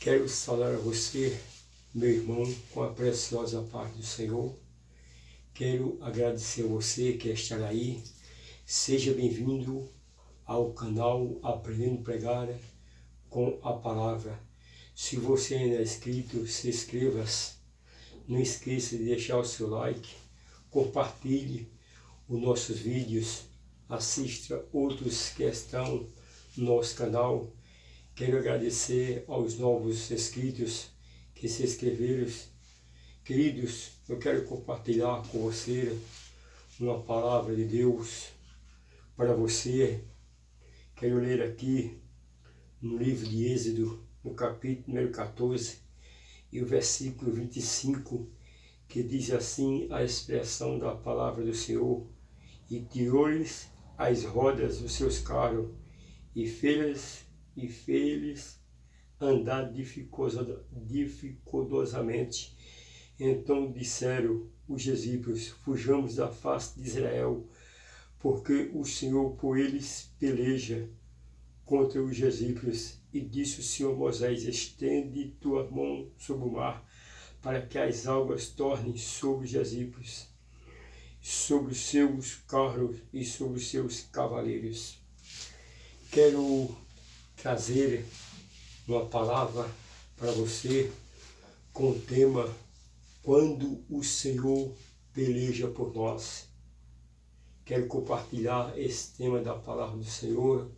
Quero saudar a você, meu irmão, com a preciosa paz do Senhor. Quero agradecer a você que está aí. Seja bem-vindo ao canal Aprendendo a Pregar com a Palavra. Se você ainda é inscrito, se inscreva-se. Não esqueça de deixar o seu like, compartilhe os nossos vídeos, assista outros que estão no nosso canal. Quero agradecer aos novos inscritos que se inscreveram. Queridos, eu quero compartilhar com você uma palavra de Deus para você. Quero ler aqui no livro de Êxodo, no capítulo número 14, e o versículo 25, que diz assim a expressão da palavra do Senhor: e tirou-lhes as rodas dos seus carros, e fez-lhes andar dificultosamente. Então disseram os egípcios: fujamos da face de Israel, porque o Senhor por eles peleja contra os egípcios. E disse o Senhor a Moisés: estende tua mão sobre o mar, para que as águas tornem sobre os egípcios, sobre os seus carros e sobre os seus cavaleiros. Quero trazer uma palavra para você com o tema: quando o Senhor peleja por nós. Quero compartilhar esse tema da palavra do Senhor.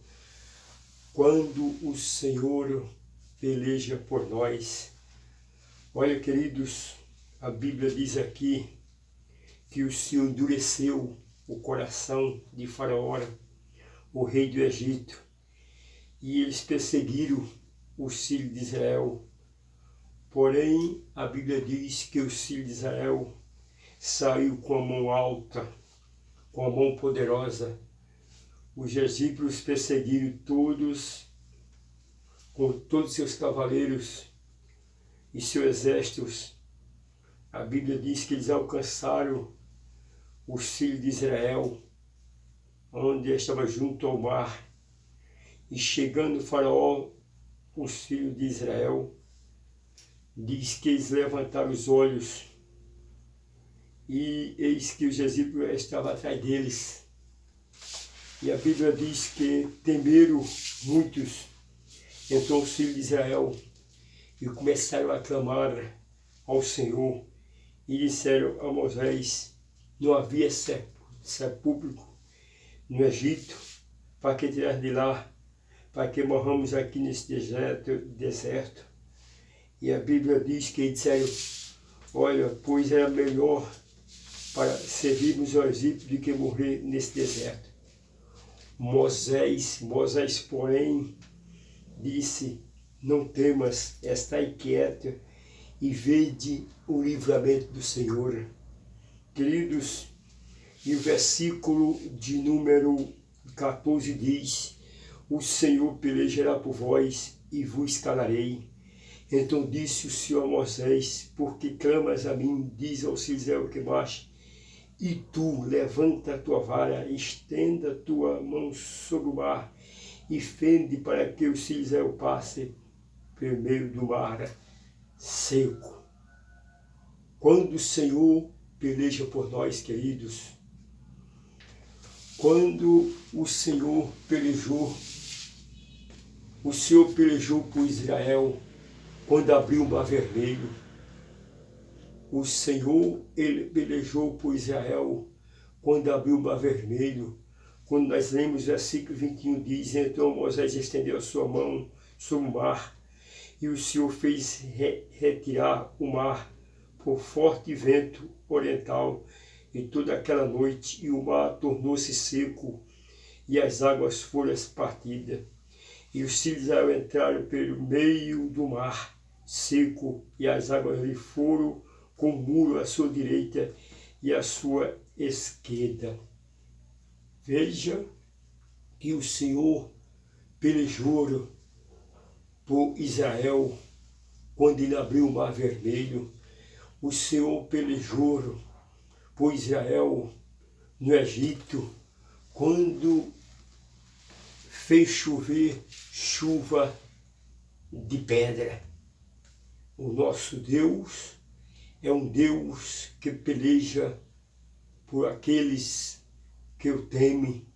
Quando o Senhor peleja por nós. Olha, queridos, a Bíblia diz aqui que o Senhor endureceu o coração de Faraó, o rei do Egito, e eles perseguiram os filhos de Israel. Porém, a Bíblia diz que os filhos de Israel saiu com a mão alta, com a mão poderosa. Os egípcios perseguiram todos, com todos seus cavaleiros e seus exércitos. A Bíblia diz que eles alcançaram os filhos de Israel, onde estava junto ao mar. E chegando o Faraó, os filhos de Israel, diz que eles levantaram os olhos, e eis que os egípcios estavam atrás deles. E a Bíblia diz que temeram muitos, então os filhos de Israel, e começaram a clamar ao Senhor, e disseram a Moisés: não havia sepulcro no Egito, para que tirar de lá, para que morramos aqui nesse deserto. E a Bíblia diz que disseram: olha, pois era melhor para servirmos ao Egito do que morrer nesse deserto. Moisés, porém, disse: não temas, estai quieto e vede o livramento do Senhor. Queridos, e o versículo de número 14 diz: o Senhor pelejará por vós e vos calarei. Então disse o Senhor a Moisés: porque clamas a mim, diz ao Israel que baixe, e tu levanta a tua vara, estenda a tua mão sobre o mar, e fende para que o Israel passe pelo meio do mar seco. Quando o Senhor peleja por nós, queridos, quando o Senhor pelejou por Israel, quando abriu o mar vermelho. O Senhor, ele pelejou por Israel quando abriu o mar vermelho. Quando nós lemos o versículo 21, diz: então Moisés estendeu a sua mão sobre o mar, e o Senhor fez retirar o mar por forte vento oriental, e toda aquela noite, e o mar tornou-se seco, e as águas foram partidas. E os filhos de Israel entraram pelo meio do mar seco, e as águas lhe foram com muro à sua direita e à sua esquerda. Veja que o Senhor pelejou por Israel quando ele abriu o mar vermelho. O Senhor pelejou por Israel no Egito quando fez chover chuva de pedra. O nosso Deus é um Deus que peleja por aqueles que o temem.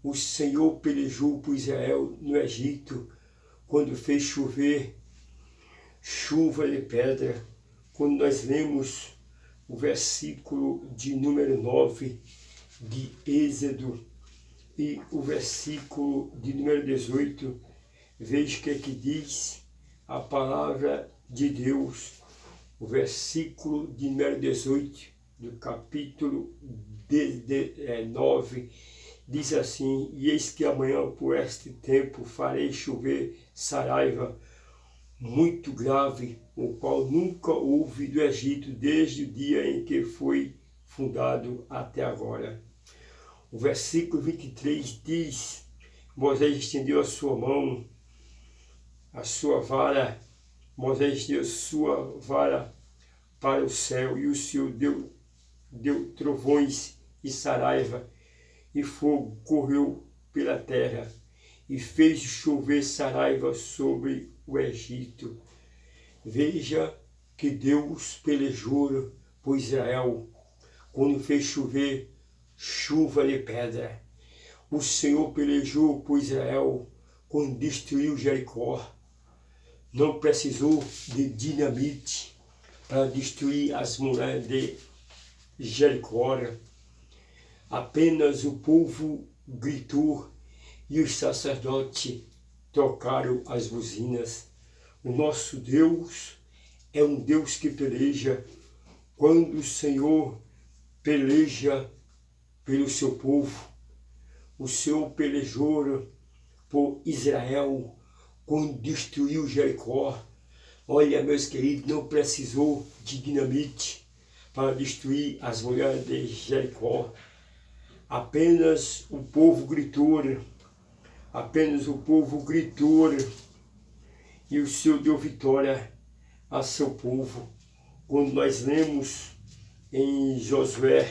O Senhor pelejou por Israel no Egito, quando fez chover chuva de pedra. Quando nós lemos o versículo de número 9 de Êxodo e o versículo de número 18, veja o que é que diz a palavra de Deus. O versículo de número 18 do capítulo 9 diz assim: e eis que amanhã por este tempo farei chover saraiva muito grave, o qual nunca houve do Egito desde o dia em que foi fundado até agora. O versículo 23 diz: Moisés estendeu a sua mão, a sua vara, Moisés estendeu a sua vara para o céu, e o Senhor deu trovões e saraiva, e fogo correu pela terra, e fez chover saraiva sobre o Egito. Veja que Deus pelejou por Israel quando fez chover chuva de pedra. O Senhor pelejou por Israel quando destruiu Jericó. Não precisou de dinamite para destruir as muralhas de Jericó. Apenas o povo gritou e os sacerdotes tocaram as buzinas. O nosso Deus é um Deus que peleja. Quando o Senhor peleja pelo seu povo, o Senhor pelejou por Israel quando destruiu Jericó. Olha, meus queridos, não precisou de dinamite para destruir as muralhas de Jericó. Apenas o povo gritou, e o Senhor deu vitória a seu povo. Quando nós lemos em Josué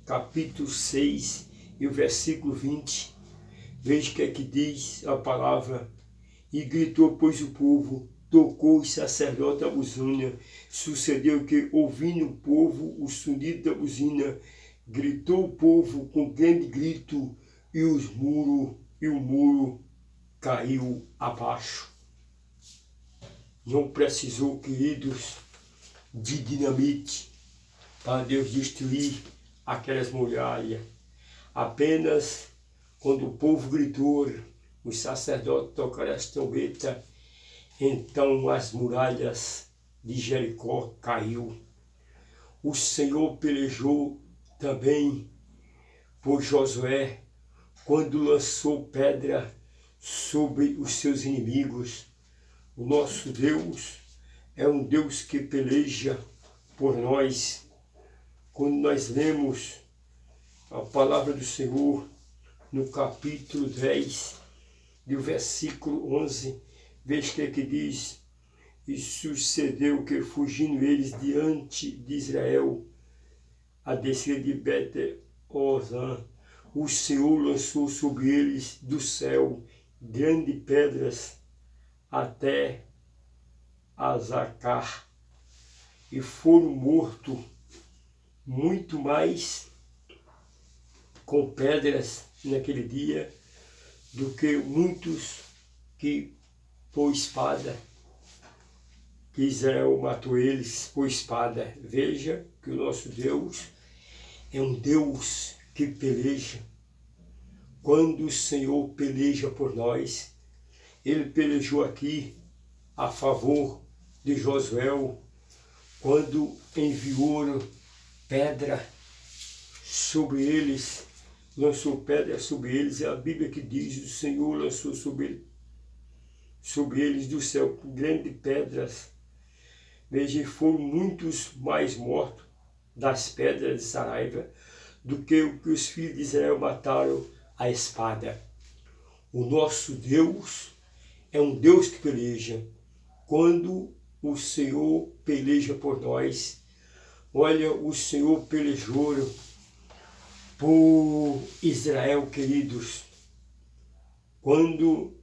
capítulo 6 e o versículo 20, veja o que é que diz a palavra: e gritou, pois, o povo, tocou os sacerdotes a buzina. Sucedeu que, ouvindo o povo o sonido da buzina, gritou o povo com grande grito, e o muro caiu abaixo. Não precisou, queridos, de dinamite para Deus destruir aquelas muralhas. Apenas quando o povo gritou, os sacerdotes tocaram as trombetas, então as muralhas de Jericó caiu. O Senhor pelejou também por Josué quando lançou pedra sobre os seus inimigos. O nosso Deus é um Deus que peleja por nós. Quando nós lemos a palavra do Senhor no capítulo 10, do versículo 11, veja o que é que diz: e sucedeu que, fugindo eles diante de Israel, a descer de Bet-Ozã, o Senhor lançou sobre eles do céu grandes pedras até Azacar, e foram mortos muito mais com pedras naquele dia do que muitos que por espada, que Israel matou eles por espada. Veja que o nosso Deus é um Deus que peleja. Quando o Senhor peleja por nós, Ele pelejou aqui a favor de Josué, quando enviou pedra sobre eles, lançou pedra sobre eles. É a Bíblia que diz: o Senhor lançou sobre eles do céu grandes pedras. Veja, foram muitos mais mortos das pedras de saraiva do que o que os filhos de Israel mataram à espada. O nosso Deus é um Deus que peleja. Quando o Senhor peleja por nós, olha, o Senhor pelejou por Israel, queridos. Quando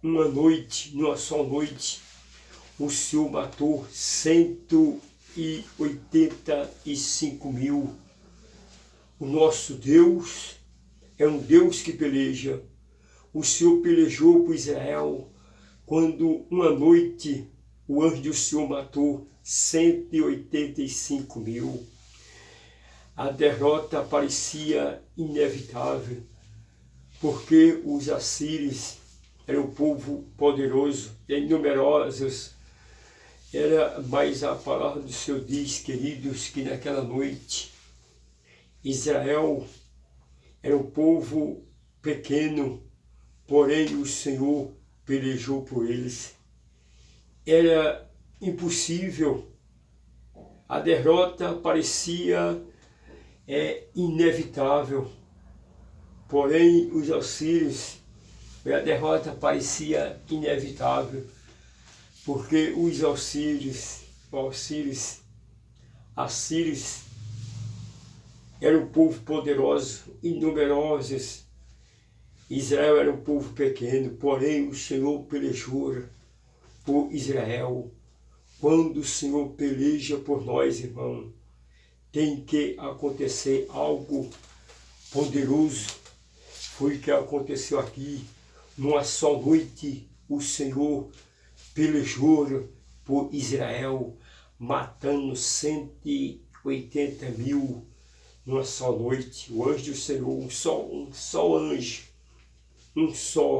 numa só noite, o Senhor matou 185 mil. O nosso Deus é um Deus que peleja. O Senhor pelejou por Israel quando uma noite o anjo do Senhor matou 185 mil. A derrota parecia inevitável, porque os assírios eram um povo poderoso e numerosos. Mas a palavra do Senhor diz, queridos, que naquela noite Israel era um povo pequeno, porém o Senhor pelejou por eles. Era impossível, a derrota parecia inevitável, porém os assírios, a derrota parecia inevitável, porque os assírios eram um povo poderoso e numerosos. Israel era um povo pequeno, porém o Senhor pelejou por Israel. Quando o Senhor peleja por nós, irmão, tem que acontecer algo poderoso. Foi o que aconteceu aqui. Numa só noite, o Senhor pelejou por Israel, matando 180 mil numa só noite. O anjo do Senhor, um só anjo,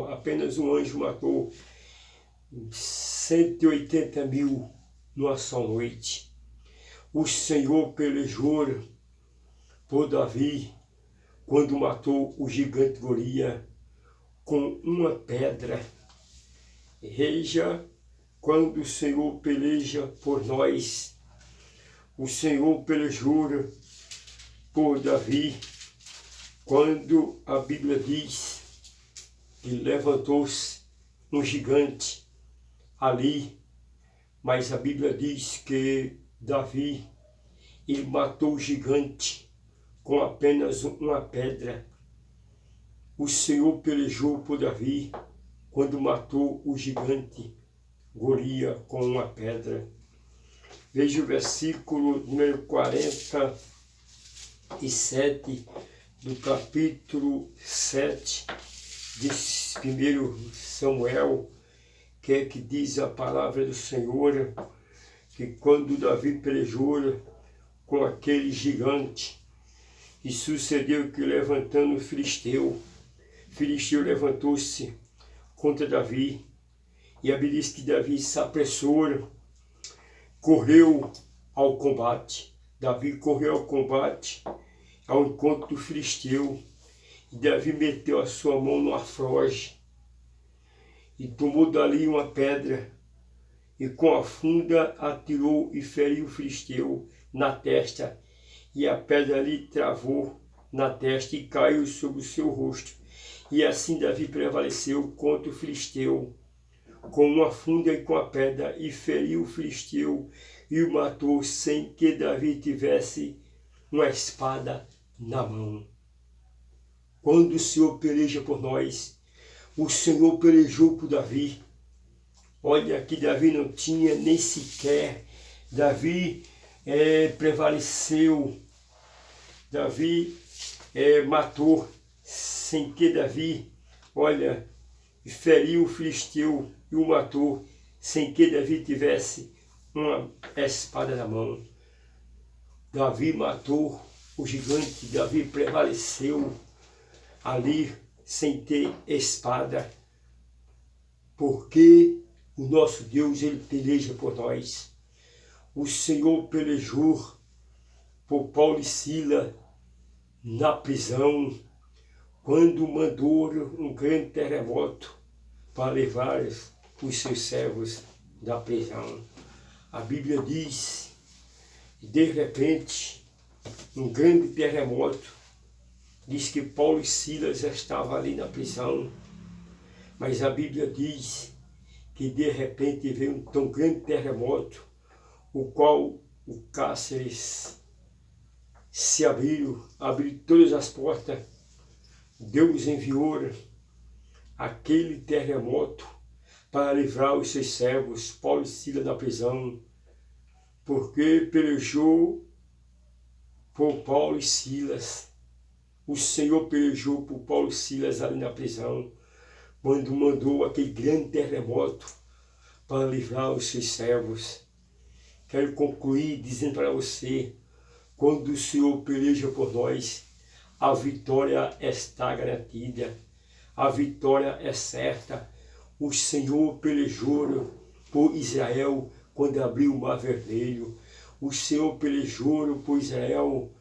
apenas um anjo matou 180 mil numa só noite. O Senhor pelejou por Davi quando matou o gigante Golias com uma pedra. Veja, quando o Senhor peleja por nós, o Senhor pelejou por Davi, quando a Bíblia diz que levantou-se um gigante ali, mas a Bíblia diz que Davi, ele matou o gigante com apenas uma pedra. O Senhor pelejou por Davi quando matou o gigante Golias com uma pedra. Veja o versículo número 47 do capítulo 7 de 1 Samuel, que diz a palavra do Senhor, que quando Davi pelejou com aquele gigante, e sucedeu que levantando o Filisteu levantou-se contra Davi, e a Bíblia diz que Davi se apressou, correu ao combate. Davi correu ao combate, ao encontro do Filisteu, e Davi meteu a sua mão no alforje, e tomou dali uma pedra, e com a funda atirou e feriu o Filisteu na testa, e a pedra lhe travou na testa e caiu sobre o seu rosto. E assim Davi prevaleceu contra o Filisteu, com uma funda e com a pedra, e feriu o Filisteu e o matou, sem que Davi tivesse uma espada na mão. Quando o Senhor peleja por nós, o Senhor pelejou por Davi. Olha que Davi não tinha nem sequer, Davi prevaleceu, Davi matou, sem que Davi, feriu o Filisteu e o matou, sem que Davi tivesse uma espada na mão. Davi matou o gigante, Davi prevaleceu ali sem ter espada, porque o nosso Deus, ele peleja por nós. O Senhor pelejou por Paulo e Silas na prisão, quando mandou um grande terremoto para levar os seus servos da prisão. A Bíblia diz, de repente, um grande terremoto, diz que Paulo e Silas estavam ali na prisão, mas a Bíblia diz que de repente veio um tão grande terremoto, o qual o cárcere se abriu todas as portas. Deus enviou aquele terremoto para livrar os seus servos, Paulo e Silas, da prisão, porque pelejou por Paulo e Silas. O Senhor pelejou por Paulo e Silas ali na prisão, quando mandou aquele grande terremoto para livrar os seus servos. Quero concluir dizendo para você, quando o Senhor peleja por nós, a vitória está garantida, a vitória é certa. O Senhor pelejou por Israel quando abriu o Mar Vermelho. O Senhor pelejou por Israel